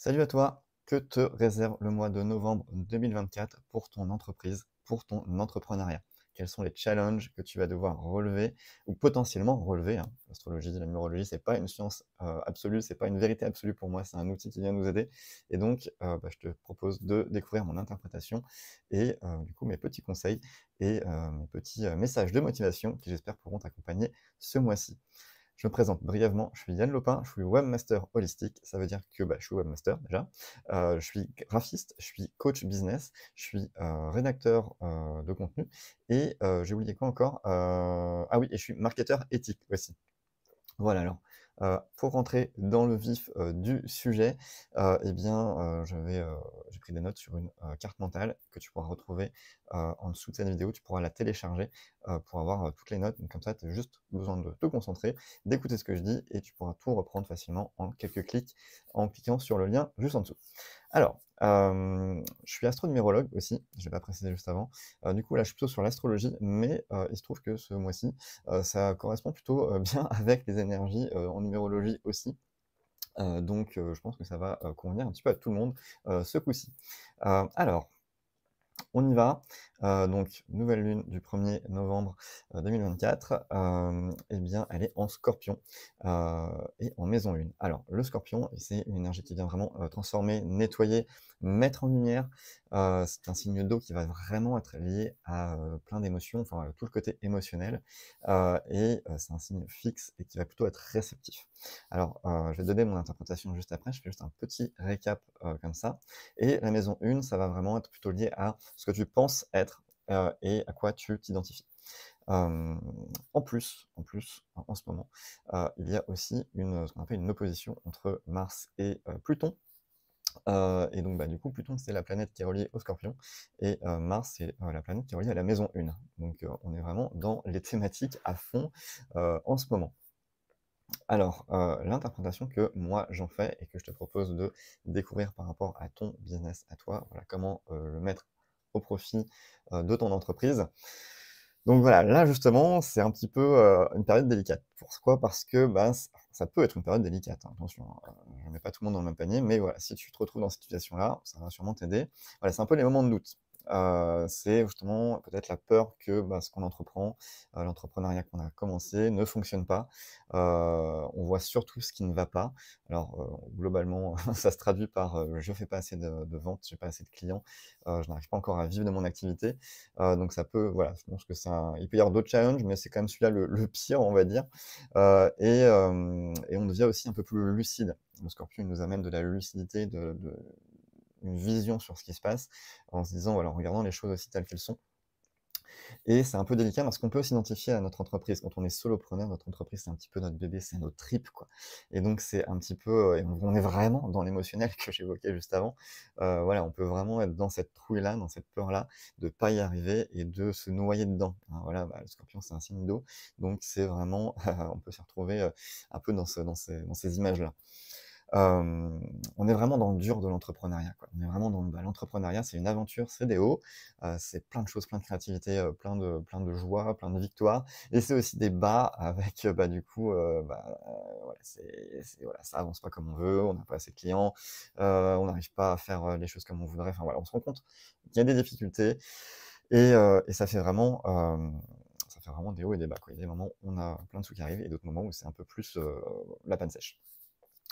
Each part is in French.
Salut à toi, que te réserve le mois de novembre 2024 pour ton entreprise, pour ton entrepreneuriat? Quels sont les challenges que tu vas devoir relever ou potentiellement relever, hein? L'astrologie, la numérologie, c'est pas une science absolue, c'est pas une vérité absolue pour moi, c'est un outil qui vient nous aider. Et donc, je te propose de découvrir mon interprétation et du coup mes petits conseils et mes petits messages de motivation qui j'espère pourront t'accompagner ce mois-ci. Je me présente brièvement, je suis Yann Lopin, je suis webmaster holistique, ça veut dire que je suis webmaster déjà. Je suis graphiste, je suis coach business, je suis rédacteur de contenu et j'ai oublié quoi encore? Ah oui, et je suis marketeur éthique aussi. Voilà, alors, pour rentrer dans le vif, du sujet, eh bien, j'ai pris des notes sur une, carte mentale que tu pourras retrouver, en dessous de cette vidéo. Tu pourras la télécharger, pour avoir, toutes les notes. Donc comme ça, tu as juste besoin de te concentrer, d'écouter ce que je dis et tu pourras tout reprendre facilement en quelques clics, en cliquant sur le lien juste en dessous. Alors, je suis astronumérologue aussi, je l'ai pas précisé juste avant. Du coup, là, je suis plutôt sur l'astrologie, mais il se trouve que ce mois-ci, ça correspond plutôt, bien avec les énergies, en numérologie aussi. Je pense que ça va, convenir un petit peu à tout le monde, ce coup-ci. Alors, on y va. Donc nouvelle lune du 1er novembre, 2024, eh bien, elle est en Scorpion, et en maison 1. Alors le Scorpion, c'est une énergie qui vient vraiment, transformer, nettoyer, mettre en lumière. C'est un signe d'eau qui va vraiment être lié à, plein d'émotions, enfin, tout le côté émotionnel, c'est un signe fixe et qui va plutôt être réceptif. Alors, je vais te donner mon interprétation juste après, je fais juste un petit récap, comme ça. Et la maison 1, ça va vraiment être plutôt lié à ce que tu penses être, et à quoi tu t'identifies. Hem, en ce moment, il y a aussi ce qu'on appelle une opposition entre Mars et Pluton. Du coup, Pluton, c'est la planète qui est reliée au Scorpion et Mars, c'est, la planète qui est reliée à la maison 1. Donc on est vraiment dans les thématiques à fond, en ce moment. Alors, l'interprétation que moi j'en fais et que je te propose de découvrir par rapport à ton business à toi, voilà, comment, le mettre au profit, de ton entreprise. Donc voilà, là justement, c'est un petit peu, une période délicate. Pourquoi? Parce que, bah, ça peut être une période délicate, hein, attention, hein, je mets pas tout le monde dans le même panier, mais voilà, si tu te retrouves dans cette situation-là, ça va sûrement t'aider. Voilà, c'est un peu les moments de doute. C'est justement peut-être la peur que, bah, ce qu'on entreprend, l'entrepreneuriat qu'on a commencé ne fonctionne pas. On voit surtout ce qui ne va pas. Alors, globalement, ça se traduit par, je fais pas assez de ventes, j'ai pas assez de clients, je n'arrive pas encore à vivre de mon activité. Donc ça peut voilà, je pense que il peut y avoir d'autres challenges, mais c'est quand même celui-là le pire, on va dire. Et on devient aussi un peu plus lucide. Le Scorpion, il nous amène de la lucidité, une vision sur ce qui se passe, en se disant, voilà, en regardant les choses aussi telles qu'elles sont. Et c'est un peu délicat parce qu'on peut s'identifier à notre entreprise. Quand on est solopreneur, notre entreprise, c'est un petit peu notre bébé, c'est notre tripes, quoi. Et donc c'est un petit peu, et on est vraiment dans l'émotionnel que j'évoquais juste avant. Voilà, on peut vraiment être dans cette trouille-là, dans cette peur-là, de pas y arriver et de se noyer dedans, hein. Voilà, bah, le Scorpion, c'est un signe d'eau, donc c'est vraiment, on peut se retrouver, un peu dans ces images-là. On est vraiment dans le dur de l'entrepreneuriat, quoi. On est vraiment l'entrepreneuriat, c'est une aventure, c'est des hauts, c'est plein de choses, plein de créativité, plein de joie, plein de victoires et c'est aussi des bas avec, du coup, voilà, voilà, ça avance pas comme on veut, on n'a pas assez de clients, on n'arrive pas à faire, les choses comme on voudrait. Enfin voilà, on se rend compte qu'il y a des difficultés et ça fait vraiment des hauts et des bas, quoi. Il y a des moments où on a plein de sous qui arrivent et d'autres moments où c'est un peu plus, la panne sèche.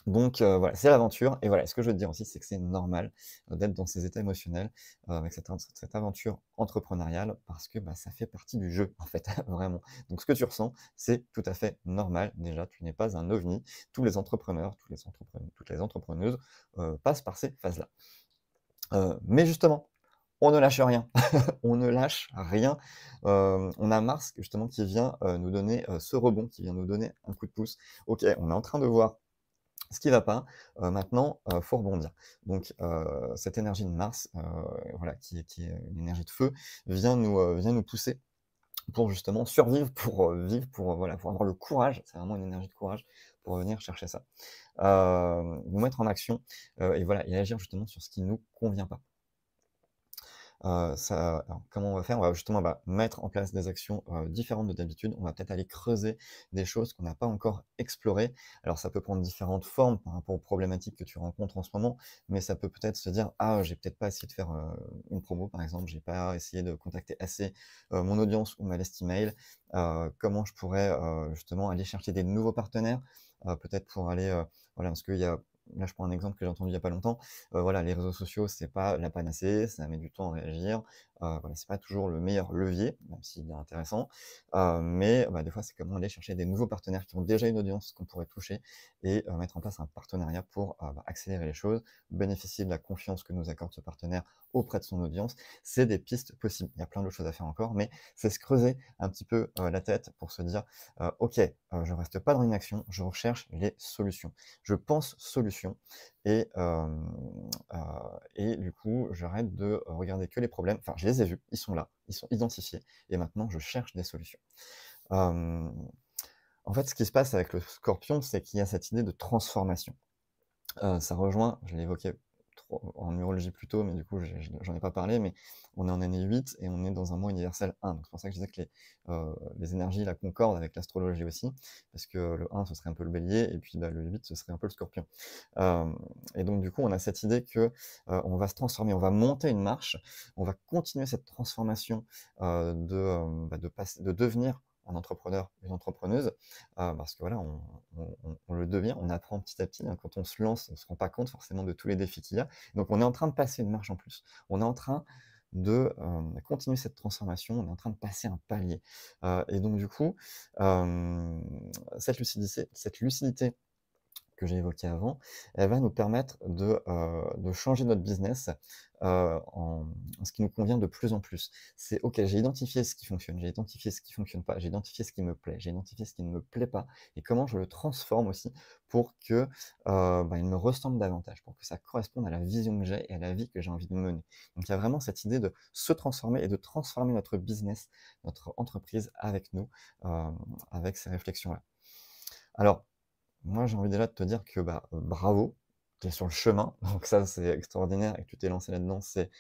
Donc voilà, c'est l'aventure et voilà, ce que je veux te dire aussi, c'est que c'est normal, d'être dans ces états émotionnels, avec cette aventure entrepreneuriale parce que, bah, ça fait partie du jeu, en fait, vraiment. Donc ce que tu ressens, c'est tout à fait normal. Déjà, tu n'es pas un ovni. Tous les entrepreneurs, toutes les entrepreneuses, passent par ces phases-là. Mais justement, on ne lâche rien. On ne lâche rien. On a Mars justement qui vient, nous donner, ce rebond, qui vient nous donner un coup de pouce. OK, on est en train de voir ce qui va pas, maintenant, faut rebondir. Donc, cette énergie de Mars, voilà, qui est une énergie de feu, vient nous pousser pour justement survivre, pour, vivre, pour, voilà, pour avoir le courage, c'est vraiment une énergie de courage pour venir chercher ça. Nous mettre en action, et voilà, et agir justement sur ce qui nous convient pas. Alors comment on va faire? On va justement, bah, mettre en place des actions, différentes de d'habitude. On va peut-être aller creuser des choses qu'on n'a pas encore explorées. Alors ça peut prendre différentes formes par rapport aux problématiques que tu rencontres en ce moment, mais ça peut peut-être se dire: «Ah, j'ai peut-être pas essayé de faire, une promo par exemple, j'ai pas essayé de contacter assez, mon audience ou ma liste email. Comment je pourrais, justement aller chercher des nouveaux partenaires?» Peut-être pour aller, voilà, parce qu'il y a là je prends un exemple que j'ai entendu il y a pas longtemps. Voilà, les réseaux sociaux, c'est pas la panacée, ça met du temps à réagir. Voilà, c'est pas toujours le meilleur levier, même s'il est intéressant. Mais bah, des fois, c'est comment aller chercher des nouveaux partenaires qui ont déjà une audience qu'on pourrait toucher et mettre en place un partenariat pour, bah, accélérer les choses, bénéficier de la confiance que nous accorde ce partenaire auprès de son audience. C'est des pistes possibles. Il y a plein d'autres choses à faire encore, mais c'est se creuser un petit peu, la tête pour se dire: «OK, je reste pas dans l'inaction, je recherche les solutions. Je pense solutions et heu et du coup, j'arrête de regarder que les problèmes. Enfin, je les ai vus, ils sont là, ils sont identifiés et maintenant je cherche des solutions. Hem, En fait, ce qui se passe avec le scorpion, c'est qu'il y a cette idée de transformation. Ça rejoint, je l'ai évoqué trop en numérologie plus tôt, mais du coup, j'en ai pas parlé, mais on est en année 8 et on est dans un mois universel 1. Donc c'est pour ça que je disais que les énergies là concordent avec l'astrologie aussi, parce que le 1, ce serait un peu le bélier et puis, bah, le 8, ce serait un peu le scorpion. Hem Et donc du coup, on a cette idée que, on va se transformer, on va monter une marche, on va continuer cette transformation, bah, de devenir un entrepreneur, une entrepreneuse, parce que voilà, on le devient, on apprend petit à petit, hein. Quand on se lance, on se rend pas compte forcément de tous les défis qu'il y a. Donc on est en train de passer une marche en plus. On est en train de, continuer cette transformation, on est en train de passer un palier. Et donc du coup, hem, cette lucidité que j'ai évoquée avant, elle va nous permettre de changer notre business, en ce qui nous convient de plus en plus. C'est OK, j'ai identifié ce qui fonctionne, j'ai identifié ce qui fonctionne pas, j'ai identifié ce qui me plaît, j'ai identifié ce qui ne me plaît pas et comment je le transforme aussi pour que, bah, il me ressemble davantage, pour que ça corresponde à la vision que j'ai et à la vie que j'ai envie de mener. Donc il y a vraiment cette idée de se transformer et de transformer notre business, notre entreprise avec nous, avec ces réflexions-là. Alors moi, j'ai envie déjà de te dire que, bah, bravo, tu es sur le chemin, donc ça, c'est extraordinaire et que tu t'es lancé là-dedans, c'est,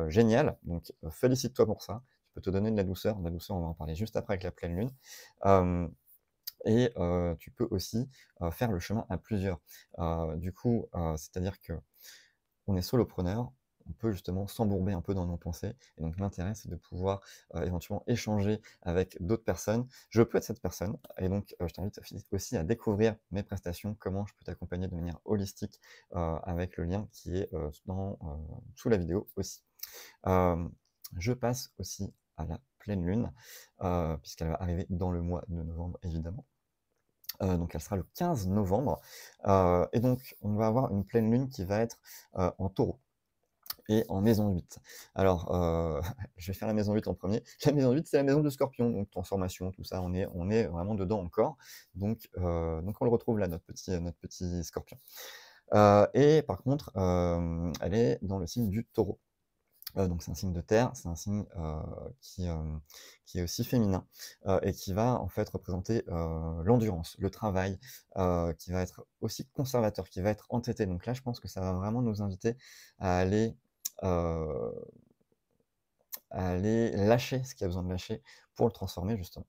génial, donc félicite-toi pour ça. Tu peux te donner de la douceur. De la douceur, on va en parler juste après avec la pleine lune. Hem Et tu peux aussi, faire le chemin à plusieurs. Du coup, c'est-à-dire que on est solopreneur, on peut justement s'embourber un peu dans nos pensées et donc l'intérêt, c'est de pouvoir, éventuellement échanger avec d'autres personnes. Je peux être cette personne et donc je t'invite aussi à découvrir mes prestations, comment je peux t'accompagner de manière holistique, avec le lien qui est, sous la vidéo aussi. Hem, je passe aussi à la pleine lune, puisqu'elle va arriver dans le mois de novembre évidemment. Donc elle sera le 15 novembre, et donc on va avoir une pleine lune qui va être, en Taureau et en maison 8. Alors, je vais faire la maison 8 en premier. La maison 8, c'est la maison du Scorpion, donc transformation, tout ça, on est vraiment dedans encore. Donc on le retrouve là, notre petit Scorpion. Et par contre, elle est dans le signe du Taureau. Donc c'est un signe de terre, c'est un signe, qui est aussi féminin, et qui va en fait représenter, l'endurance, le travail, qui va être aussi conservateur, qui va être entêté. Donc là, je pense que ça va vraiment nous inviter à aller, heu, à aller lâcher ce qu'il y a besoin de lâcher pour le transformer justement.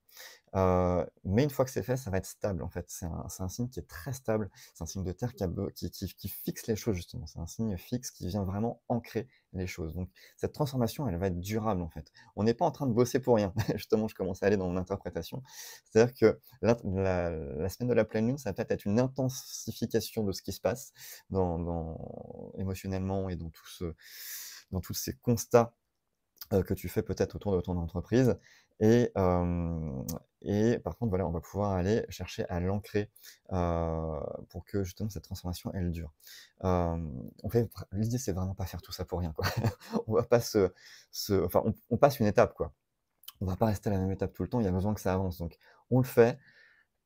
Mais une fois que c'est fait, ça va être stable en fait. C'est un signe qui est très stable. C'est un signe de terre qui fixe les choses justement. C'est un signe fixe qui vient vraiment ancrer les choses. Donc cette transformation, elle va être durable en fait. On n'est pas en train de bosser pour rien. Justement, je commence à aller dans mon interprétation. C'est-à-dire que la semaine de la pleine lune, ça va peut-être être une intensification de ce qui se passe émotionnellement et dans tous ces constats que tu fais peut-être autour de ton entreprise et hem et par contre, voilà, on va pouvoir aller chercher à l'ancrer, pour que justement cette transformation, elle dure. L'idée, c'est vraiment pas faire tout ça pour rien, quoi. On va pas enfin, on passe une étape, quoi. On va pas rester à la même étape tout le temps, il y a besoin que ça avance, donc on le fait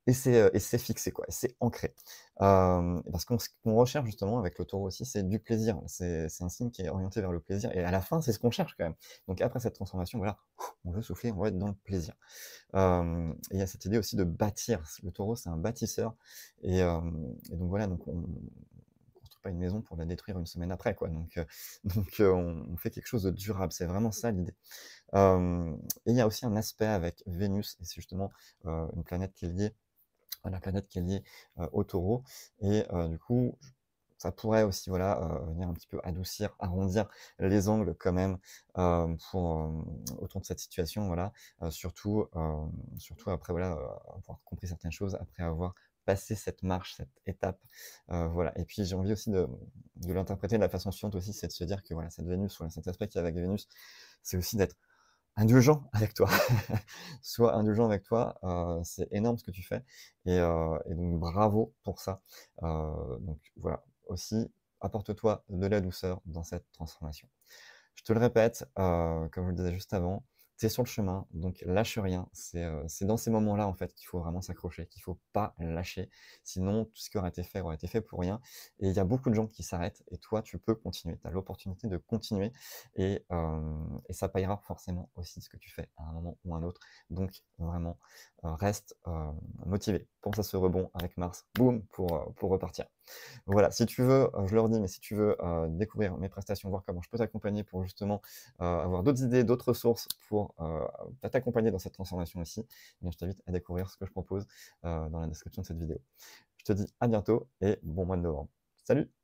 et c'est fixé quoi et c'est ancré. Parce qu'on ce qu'on recherche justement avec le Taureau aussi, c'est du plaisir. C'est un signe qui est orienté vers le plaisir et à la fin, c'est ce qu'on cherche quand même. Donc après cette transformation, voilà, on veut souffler, on va être dans le plaisir. Et il y a cette idée aussi de bâtir. Le Taureau, c'est un bâtisseur et donc voilà, donc on construit pas une maison pour la détruire une semaine après, quoi. Donc on fait quelque chose de durable, c'est vraiment ça l'idée. Et il y a aussi un aspect avec Vénus et c'est justement, une planète qui est liée la planète qui est liée, au Taureau et du coup, ça pourrait aussi, voilà, venir un petit peu adoucir, arrondir les angles quand même, autour de cette situation, voilà. Surtout après, voilà, avoir compris certaines choses, après avoir passé cette marche, cette étape, voilà et puis j'ai envie aussi de l'interpréter de la façon suivante aussi, c'est de se dire que, voilà, cette Vénus, voilà, cet aspect qu'il y a avec Vénus, c'est aussi d'être indulgent avec toi. Sois indulgent avec toi, c'est énorme ce que tu fais et donc bravo pour ça. Donc voilà, aussi, apporte-toi de la douceur dans cette transformation. Je te le répète, comme je le disais juste avant, tu es sur le chemin, donc lâche rien. C'est dans ces moments-là, en fait, qu'il faut vraiment s'accrocher, qu'il faut pas lâcher. Sinon, tout ce qui aurait été fait pour rien. Et il y a beaucoup de gens qui s'arrêtent et toi, tu peux continuer. Tu as l'opportunité de continuer et ça payera forcément aussi ce que tu fais à un moment ou un autre. Donc vraiment, reste, motivé. Pense à ce rebond avec Mars, boum, pour repartir. Voilà, si tu veux, je le redis, mais si tu veux, découvrir mes prestations, voir comment je peux t'accompagner pour justement, avoir d'autres idées, d'autres ressources pour, t'accompagner dans cette transformation aussi, eh bien je t'invite à découvrir ce que je propose, dans la description de cette vidéo. Je te dis à bientôt et bon mois de novembre. Salut!